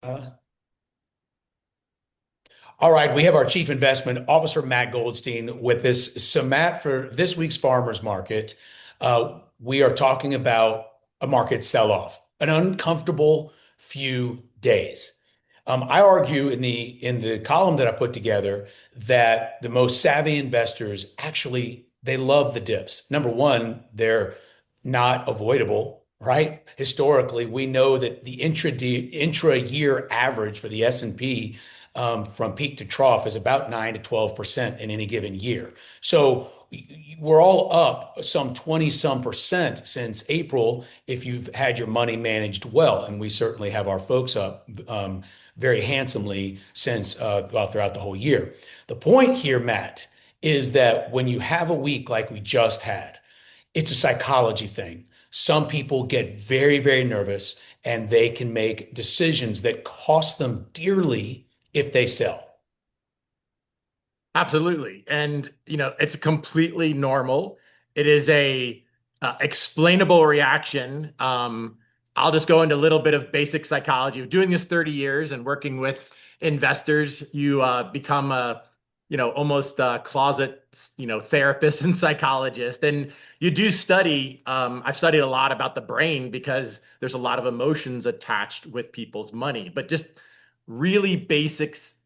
Uh, all right, we have our Chief Investment Officer, Matt Goldstein, with us. So, Matt, for this week's farmers market, we are talking about a market sell-off, an uncomfortable few days. I argue in the column that I put together that the most savvy investors actually they love the dips. Number one, they're not avoidable, right? Historically, we know that the intra-year average for the S&P from peak to trough is about 9 to 12% in any given year. So we're all up some 20 some percent since April if you've had your money managed well. And we certainly have our folks up very handsomely since well, throughout the whole year. The point here, Matt, is that when you have a week like we just had, it's a psychology thing. Some people get very, very nervous and they can make decisions that cost them dearly if they sell. Absolutely. And, it's completely normal. It is a explainable reaction. I'll just go into a little bit of basic psychology of doing this 30 years and working with investors. You become almost a closet, therapist and psychologist. And you do study, I've studied a lot about the brain because there's a lot of emotions attached with people's money, but just really basics,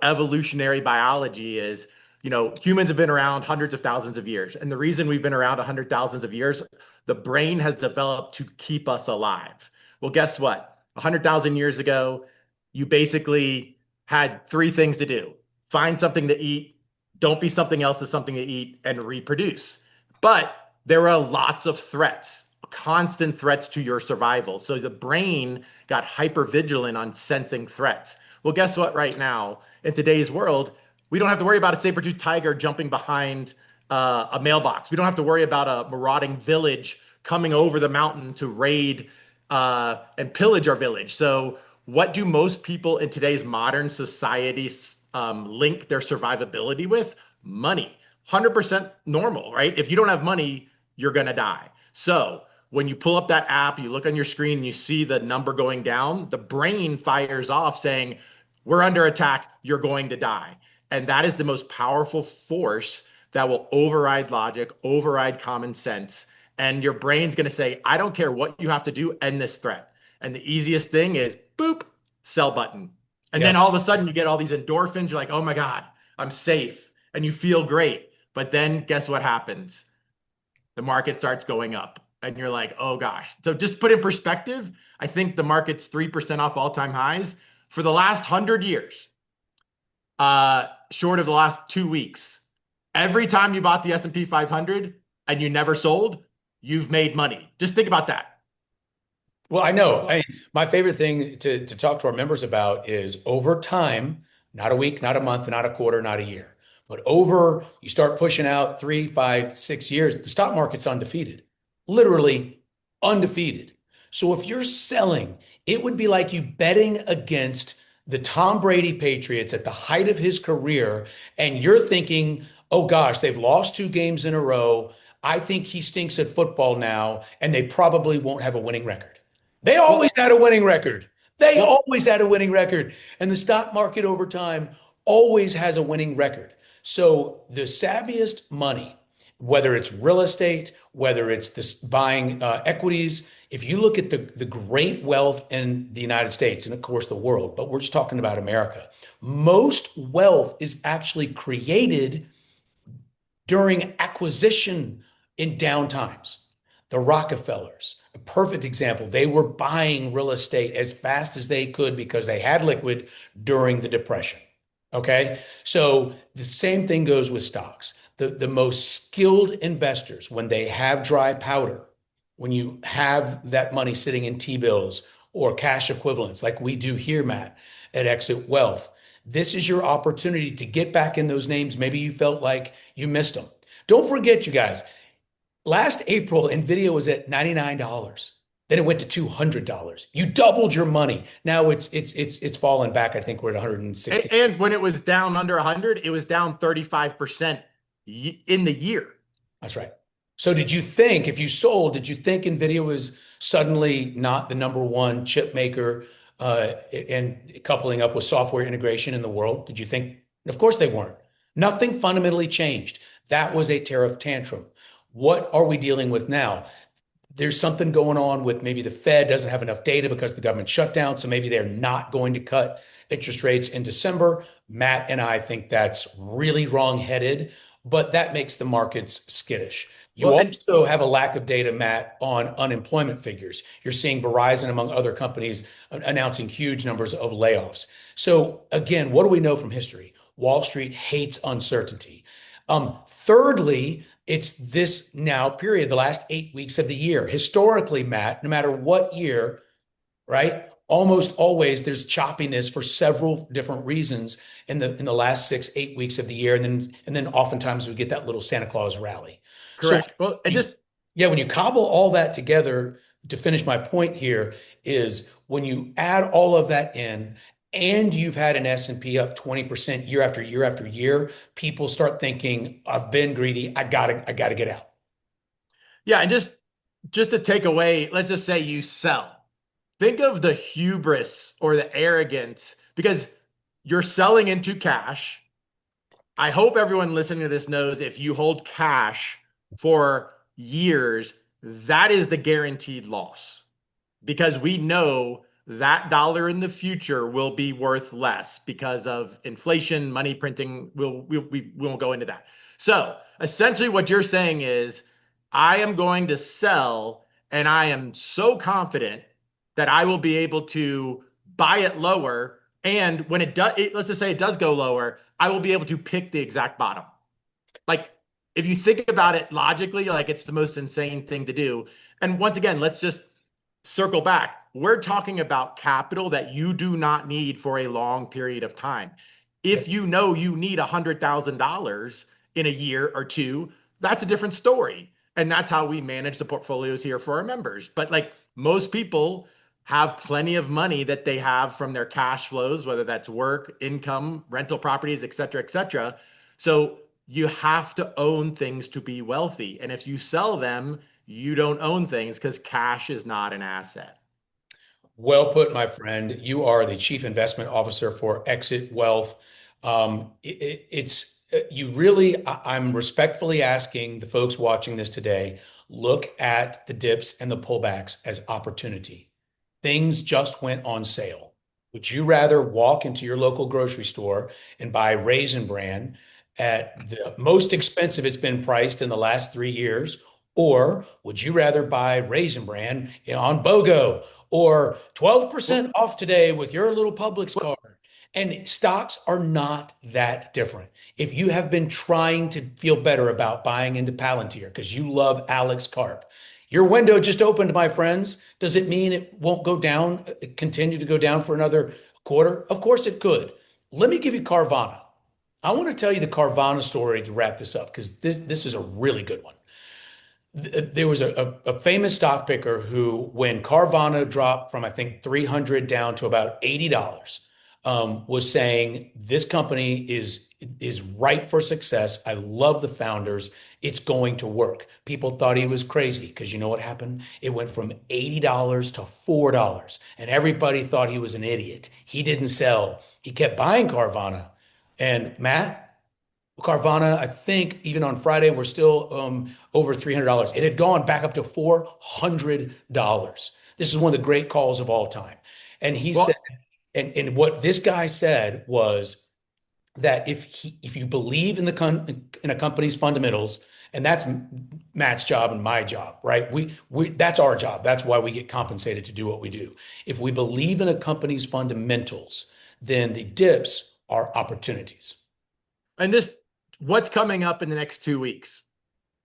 evolutionary biology is, humans have been around hundreds of thousands of years. And the reason we've been around 100 thousands of years, the brain has developed to keep us alive. Well, guess what? 100,000 years ago, you basically had three things to do: find something to eat, don't be something else as something to eat, and reproduce. But there are lots of threats, constant threats to your survival. So the brain got hyper vigilant on sensing threats. Well, guess what? Right now, in today's world, we don't have to worry about a saber-toothed tiger jumping behind a mailbox. We don't have to worry about a marauding village coming over the mountain to raid and pillage our village. So, what do most people in today's modern society link their survivability with? Money. 100% normal, right? If you don't have money, you're going to die. So, when you pull up that app, you look on your screen, and you see the number going down, the brain fires off saying, we're under attack, you're going to die. And that is the most powerful force that will override logic, override common sense. And your brain's going to say, I don't care what you have to do, end this threat. And the easiest thing is boop, sell button. And then Yep. all of a sudden you get all these endorphins. You're like, oh my God, I'm safe. And you feel great. But then guess what happens? The market starts going up. And you're like, oh gosh. So just put in perspective, I think the market's 3% off all-time highs for the last 100 years, short of the last 2 weeks. Every time you bought the S&P 500 and you never sold, you've made money. Just think about that. Well, I know. My favorite thing to talk to our members about is over time, not a week, not a month, not a quarter, not a year, but over, you start pushing out 3, 5, 6 years, the stock market's undefeated, literally undefeated. So if you're selling, it would be like you betting against the Tom Brady Patriots at the height of his career, and you're thinking, oh gosh, they've lost 2 games in a row. I think he stinks at football now, and they probably won't have a winning record. They always Well, had a winning record. They well, always had a winning record. And the stock market over time always has a winning record. So the savviest money, whether it's real estate, whether it's this buying equities, if you look at the great wealth in the United States and of course the world, but we're just talking about America, most wealth is actually created during acquisition in down times. The Rockefellers, a perfect example. They were buying real estate as fast as they could because they had liquid during the Depression. Okay. So the same thing goes with stocks. The most skilled investors, when they have dry powder, when you have that money sitting in T-bills or cash equivalents, like we do here, Matt, at Exit Wealth, this is your opportunity to get back in those names. Maybe you felt like you missed them. Don't forget, you guys, last April, Nvidia was at $99. Then it went to $200. You doubled your money. Now it's fallen back. I think we're at 160. and when it was down under 100, it was down 35% in the year. That's right. So did you think, if you sold, did you think Nvidia was suddenly not the number one chip maker and coupling up with software integration in the world. Did you think? Of course they weren't. Nothing fundamentally changed. That was a tariff tantrum. What are we dealing with now? There's something going on with maybe the Fed doesn't have enough data because the government shut down. So maybe they're not going to cut interest rates in December. Matt and I think that's really wrong-headed, but that makes the markets skittish. You Well, and also have a lack of data, Matt, on unemployment figures. You're seeing Verizon, among other companies, announcing huge numbers of layoffs. So again, what do we know from history? Wall Street hates uncertainty. Thirdly, it's this now period, the last 8 weeks of the year. Historically, Matt, no matter what year, right? Almost always there's choppiness for several different reasons in the last 6, 8 weeks of the year, and then oftentimes we get that little Santa Claus rally. So correct. Well, and you, just yeah, when you cobble all that together, to finish my point here, is when you add all of that in, and you've had an S&P up 20% year after year after year, people start thinking, I've been greedy. I gotta get out. yeah, and just to take away, let's just say you sell. Think of the hubris or the arrogance because you're selling into cash. I hope everyone listening to this knows if you hold cash for years, that is the guaranteed loss because we know that dollar in the future will be worth less because of inflation, money printing. We won't go into that. So essentially, what you're saying is, I am going to sell, and I am so confident that I will be able to buy it lower. And when it does, let's just say it does go lower, I will be able to pick the exact bottom. Like, if you think about it logically, like it's the most insane thing to do. And once again, let's just circle back. We're talking about capital that you do not need for a long period of time. If Yep. you know you need $100,000 in a year or two, that's a different story. And that's how we manage the portfolios here for our members. But like most people have plenty of money that they have from their cash flows, whether that's work, income, rental properties, et cetera, et cetera. So you have to own things to be wealthy. And if you sell them, you don't own things because cash is not an asset. Well put, my friend. You are the Chief Investment Officer for Exit Wealth. It's you really, I'm respectfully asking the folks watching this today, look at the dips and the pullbacks as opportunity. Things just went on sale. Would you rather walk into your local grocery store and buy Raisin Bran at the most expensive it's been priced in the last 3 years? Or would you rather buy Raisin Bran on BOGO or Well, 12% off today with your little Publix well, card? And stocks are not that different. If you have been trying to feel better about buying into Palantir because you love Alex Karp, your window just opened, my friends. Does it mean it won't go down, continue to go down for another quarter? Of course it could. Let me give you Carvana. I want to tell you the Carvana story to wrap this up because this is a really good one. There was a famous stock picker who, when Carvana dropped from I think 300 down to about $80, was saying this company is ripe for success. I love the founders. It's going to work. People thought he was crazy because you know what happened? It went from $80 to $4, and everybody thought he was an idiot. He didn't sell. He kept buying Carvana. And Matt, Carvana, I think even on Friday, we're still over $300. It had gone back up to $400. This is one of the great calls of all time. And he said, well, and what this guy said was that if you believe in in a company's fundamentals, and that's Matt's job and my job, right? We that's our job. That's why we get compensated to do what we do. If we believe in a company's fundamentals, then the dips are opportunities. and this, what's coming up in the next 2 weeks?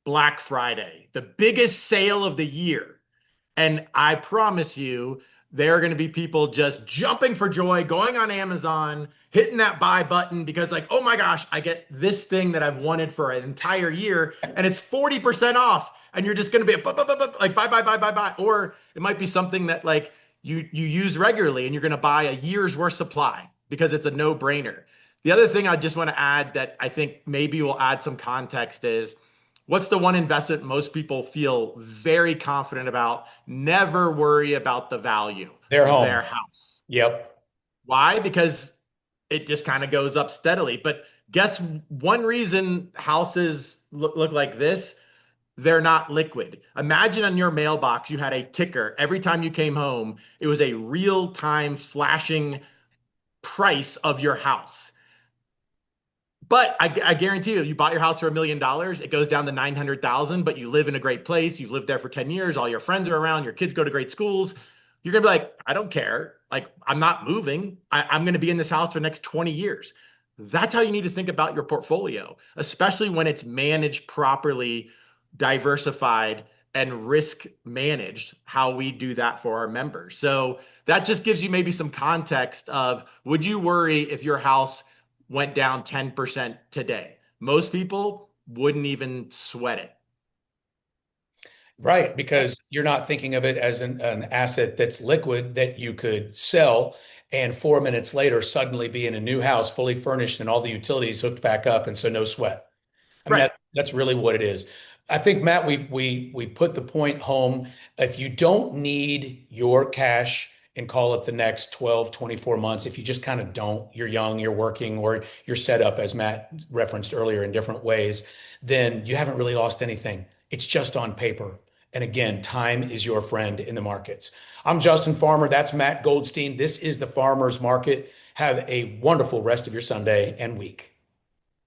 Black Friday, the biggest sale of the year. And I promise you, there are going to be people just jumping for joy, going on Amazon, hitting that buy button because, like, oh my gosh, I get this thing that I've wanted for an entire year and it's 40% off. And you're just going to be like, buy, buy, buy, buy, buy. Or it might be something that, like, you use regularly and you're going to buy a year's worth supply because it's a no brainer. The other thing I just want to add that I think maybe will add some context is What's the one investment most people feel very confident about, never worry about the value? Their Their home. house. Yep. Why? Because it just kind of goes up steadily. But guess one reason houses look like this? They're not liquid. Imagine on your mailbox, you had a ticker. Every time you came home, it was a real time flashing price of your house. But I guarantee you, if you bought your house for $1 million, it goes down to 900,000. But you live in a great place. You've lived there for 10 years. All your friends are around. Your kids go to great schools. You're gonna be like, I don't care. Like, I'm not moving. I'm gonna be in this house for the next 20 years. That's how you need to think about your portfolio, especially when it's managed properly, diversified, and risk managed, how we do that for our members. So that just gives you maybe some context of, would you worry if your house went down 10% today? Most people wouldn't even sweat it. Right, because you're not thinking of it as an asset that's liquid that you could sell and 4 minutes later suddenly be in a new house, fully furnished and all the utilities hooked back up, and so no sweat. I mean, Right. that's really what it is. I think, Matt, we put the point home. If you don't need your cash and call it the next 12, 24 months, if you just kind of don't, you're young, you're working, or you're set up, as Matt referenced earlier, in different ways, then you haven't really lost anything. It's just on paper. And again, time is your friend in the markets. I'm Justin Farmer. That's Matt Goldstein. This is the Farmer's Market. Have a wonderful rest of your Sunday and week.